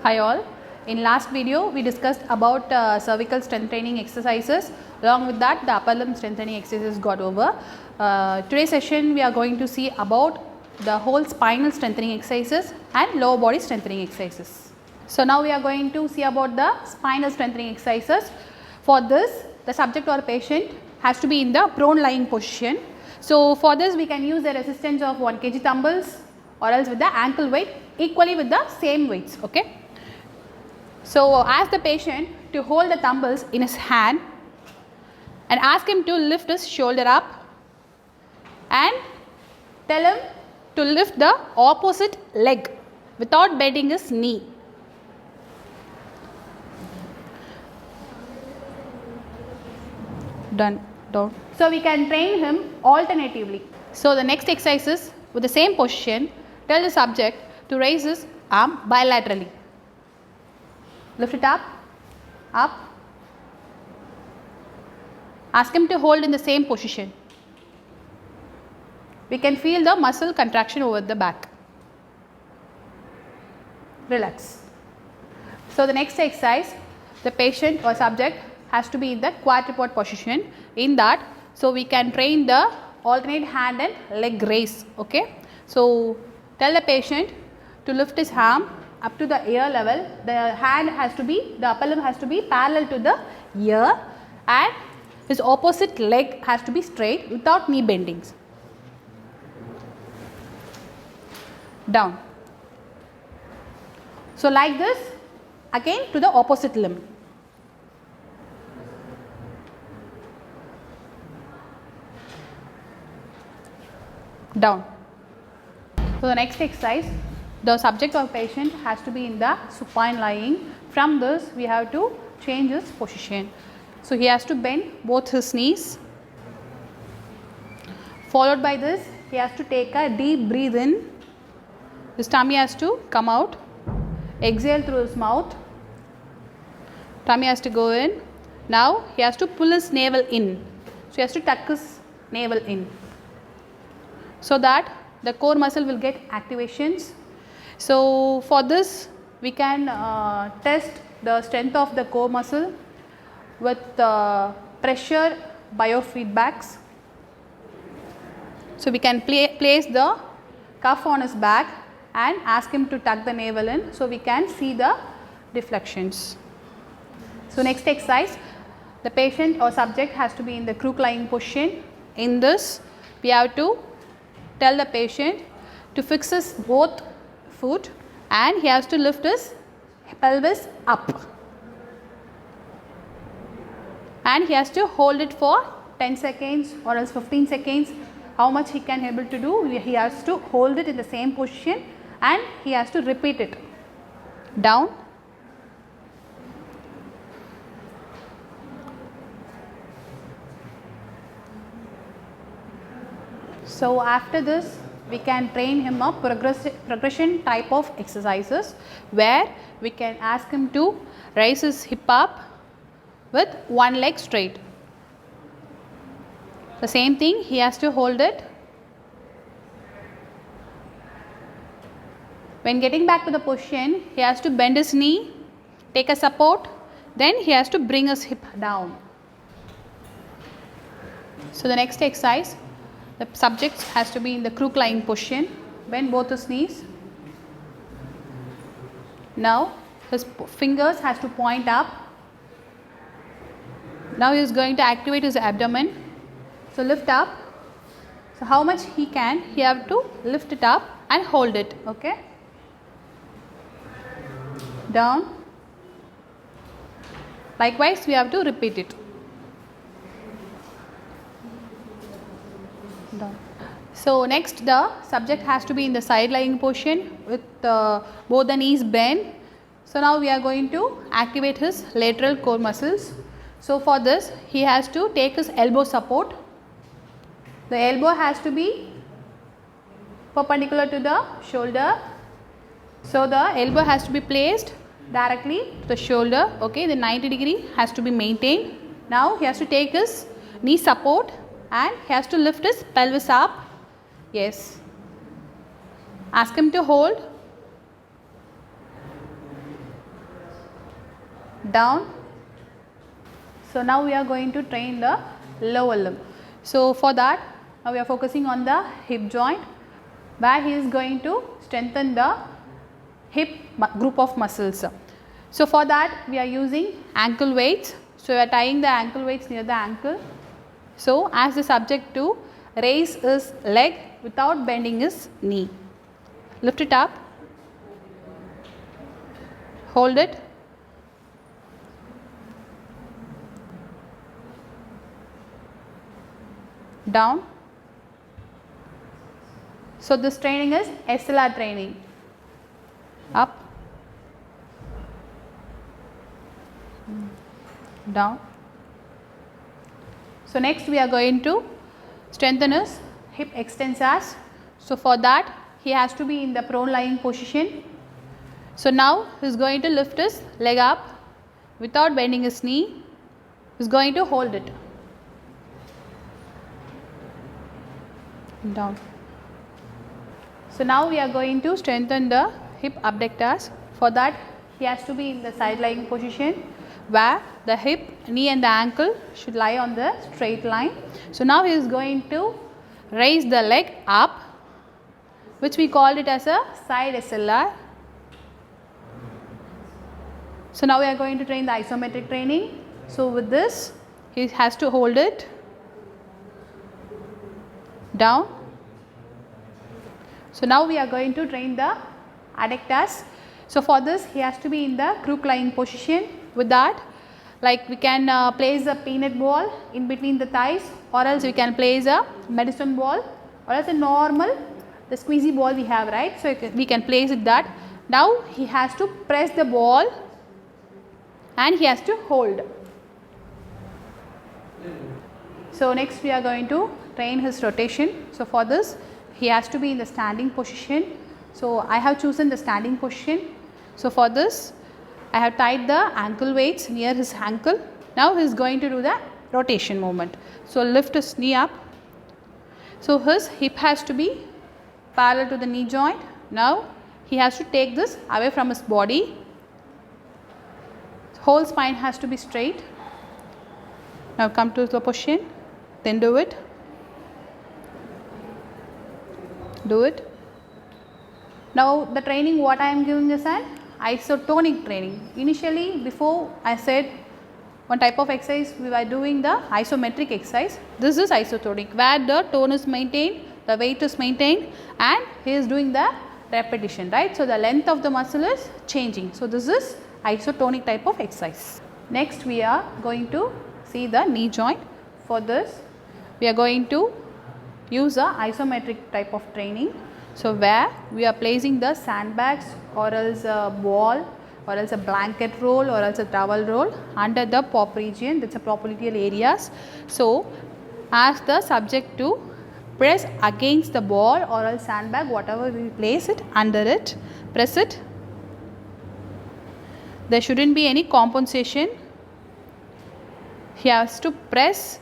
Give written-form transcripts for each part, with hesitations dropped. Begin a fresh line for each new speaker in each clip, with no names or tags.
Hi all. In last video we discussed about cervical strength training exercises. Along with that the upper limb strengthening exercises got over. Today's session we are going to see about the whole spinal strengthening exercises and lower body strengthening exercises. So now we are going to see about the spinal strengthening exercises. For this the subject or patient has to be in the prone lying position. So for this we can use the resistance of 1 kg dumbbells or else with the ankle weight equally with the same weights. Okay. So ask the patient to hold the dumbbells in his hand and ask him to lift his shoulder up and tell him to lift the opposite leg without bending his knee. Done. Down. So we can train him alternatively. So the next exercise is with the same position, tell the subject to raise his arm bilaterally. Lift it up, up. Ask him to hold in the same position. We can feel the muscle contraction over the back. Relax. So the next exercise, the patient or subject has to be in the quadruped position. In that, so we can train the alternate hand and leg raise. Okay. So tell the patient to lift his arm up to the ear level. The hand has to be, the upper limb has to be parallel to the ear and his opposite leg has to be straight without knee bendings. Down. So like this again to the opposite limb. Down. So the next exercise, the subject or patient has to be in the supine lying. From this we have to change his position. So he has to bend both his knees. Followed by this he has to take a deep breath in. His tummy has to come out. Exhale through his mouth. Tummy has to go in. Now he has to pull his navel in. So he has to tuck his navel in, so that the core muscle will get activations. So for this we can test the strength of the core muscle with pressure biofeedbacks. So we can place the cuff on his back and ask him to tuck the navel in, so we can see the deflections. So next exercise, the patient or subject has to be in the crook lying position. In this we have to tell the patient to fix his both foot and he has to lift his pelvis up and he has to hold it for 10 seconds or else 15 seconds. How much he can able to do, he has to hold it in the same position and he has to repeat it. Down. So after this we can train him a progression type of exercises where we can ask him to raise his hip up with one leg straight. The same thing, he has to hold it. When getting back to the position, he has to bend his knee, take a support, then he has to bring his hip down. So the next exercise, the subject has to be in the crook lying position, bend both his knees. Now his fingers has to point up. Now he is going to activate his abdomen. So lift up. So how much he can, he have to lift it up and hold it. Okay. Down. Likewise we have to repeat it. Down. So next the subject has to be in the side lying position with both the knees bent. So now we are going to activate his lateral core muscles. So for this he has to take his elbow support. The elbow has to be perpendicular to the shoulder. So the elbow has to be placed directly to the shoulder. Okay, the 90 degree has to be maintained. Now he has to take his knee support and he has to lift his pelvis up. Yes. Ask him to hold. down. So now we are going to train the lower limb. So for that, now we are focusing on the hip joint, where he is going to strengthen the hip group of muscles. So for that we are using ankle weights. So we are tying the ankle weights near the ankle. So ask the subject to raise his leg without bending his knee. Lift it up, hold it, down. So this training is SLR training. Up, down. So next we are going to strengthen his hip extensors. So for that he has to be in the prone lying position. So now he is going to lift his leg up without bending his knee. He is going to hold it, down. So now we are going to strengthen the hip abductors. For that he has to be in the side lying position, where the hip, knee and the ankle should lie on the straight line. So now he is going to raise the leg up, which we called it as a side SLR. So now we are going to train the isometric training. So with this he has to hold it, down. So now we are going to train the adductors. So for this he has to be in the crook lying position. With that, like we can place a peanut ball in between the thighs, or else we can place a medicine ball, or else a normal the squeezy ball we have, right? So we can place it that. Now he has to press the ball and he has to hold. So next we are going to train his rotation. So for this he has to be in the standing position. So I have chosen the standing position. So for this I have tied the ankle weights near his ankle. Now he is going to do the rotation movement. So lift his knee up. So his hip has to be parallel to the knee joint. Now he has to take this away from his body. Whole spine has to be straight. Now come to the position, then do it. Do it. Now the training what I am giving is an isotonic training. Initially before I said one type of exercise we were doing the isometric exercise. This is isotonic, where the tone is maintained, the weight is maintained, and he is doing the repetition, right? So the length of the muscle is changing. So this is isotonic type of exercise. Next we are going to see the knee joint. For this we are going to use a isometric type of training. So where we are placing the sandbags, or else a ball, or else a blanket roll, or else a towel roll under the pop region, that's a popliteal areas. So ask the subject to press against the ball or else sandbag, whatever we place it under it, press it. There shouldn't be any compensation. He has to press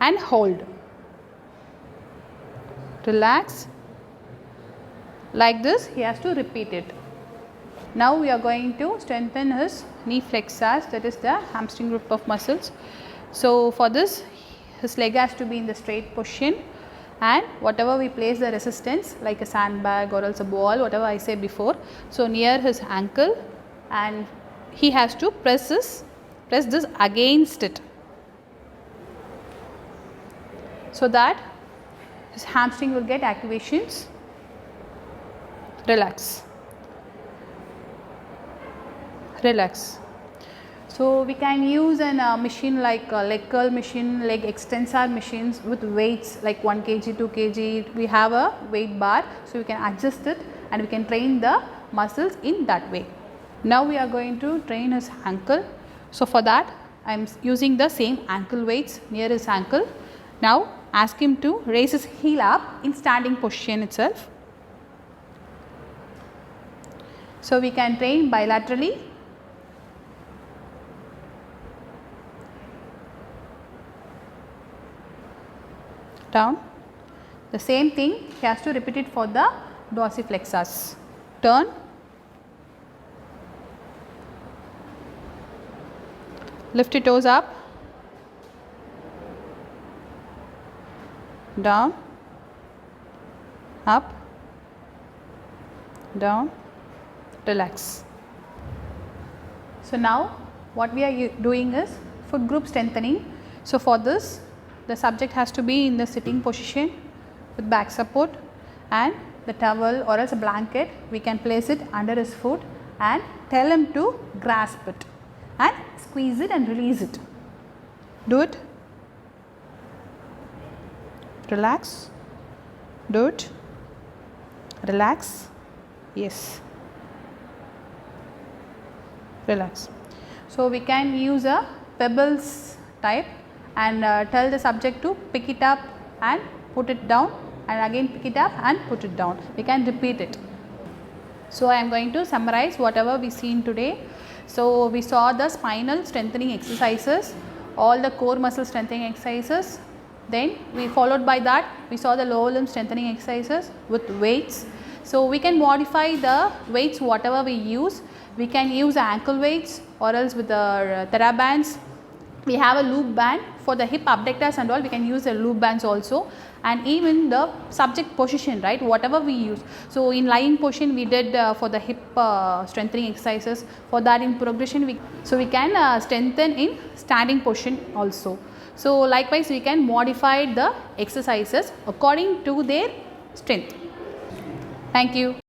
and hold. Relax. Like this he has to repeat it. Now we are going to strengthen his knee flexors, that is the hamstring group of muscles. So for this his leg has to be in the straight position, and whatever we place the resistance, like a sandbag or else a ball, whatever I said before, so near his ankle, and he has to press this against it, so that his hamstring will get activations. Relax. Relax. So we can use a machine like a leg curl machine, leg extensor machines with weights like 1 kg, 2 kg. We have a weight bar, so we can adjust it and we can train the muscles in that way. Now we are going to train his ankle. So for that I am using the same ankle weights near his ankle. Now ask him to raise his heel up in standing position itself. So we can train bilaterally. Down. The same thing he has to repeat it for the dorsiflexors. Turn. lift your toes up, down, up, down, relax. So now what we are doing is foot group strengthening. So for this, the subject has to be in the sitting position with back support, and the towel or else a blanket, we can place it under his foot and tell him to grasp it and squeeze it and release it. Do it. Relax. Do it. Relax. Yes. Relax. So we can use a pebbles type and tell the subject to pick it up and put it down, and again pick it up and put it down. We can repeat it. So I am going to summarize whatever we seen today. So we saw the spinal strengthening exercises, all the core muscle strengthening exercises. Then we followed by that we saw the lower limb strengthening exercises with weights. So we can modify the weights whatever we use. We can use ankle weights or else with the TheraBands. We have a loop band for the hip abductors and all, we can use the loop bands also, and even the subject position, right, whatever we use. So in lying position we did for the hip strengthening exercises. For that in progression we can strengthen in standing position also. So likewise we can modify the exercises according to their strength. Thank you.